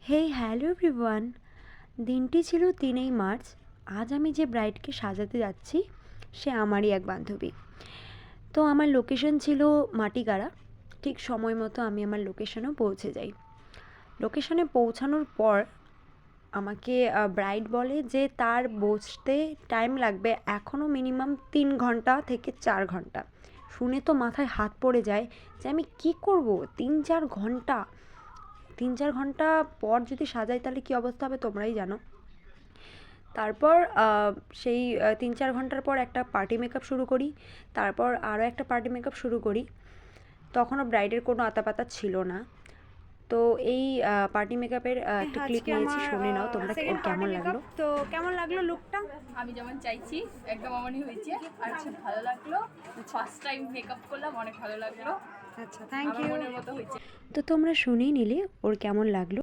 Hey hello everyone, দিনটি ছিল 3 March. আজ আমি যে ব্রাইডকে সাজাতে যাচ্ছি সে আমারই এক বান্ধবী। তো আমার লোকেশন ছিল মাটিগাড়া। ঠিক সময় মতো আমি আমার লোকেশনেও পৌঁছে যাই। লোকেশনে পৌঁছানোর পর আমাকে ব্রাইড বলে যে তার বসতে টাইম লাগবে এখনও মিনিমাম 3 ঘন্টা থেকে 4 ঘন্টা। শুনে তো মাথায় হাত পড়ে যায় যে আমি কী করব 3-4 ঘন্টা। 3-4 ঘন্টা পর যদি সাজাই তাহলে কী অবস্থা হবে তোমরাই জানো। তারপর সেই 3-4 ঘন্টার পর একটা পার্টি মেকআপ শুরু করি। তারপর আরও একটা পার্টি মেকআপ শুরু করি। তখনও ব্রাইডের কোনো আতাপাতা ছিল না। তো এই পার্টি মেকআপের একটা ক্লিপ নিয়েছি, শুনে নাও তোমরা ওর কেমন লাগলো। তো কেমন লাগলো লুকটা? আমি যেমন চাইছি একদম এমনই হয়েছে। আর ভালো লাগলো। ফার্স্ট টাইম মেকআপ করলাম, অনেক ভালো লাগলো। আচ্ছা, থ্যাংক আমার ইউ। মনের মতো হয়েছে। তো তোমরা শুনেই নিলে ওর কেমন লাগলো।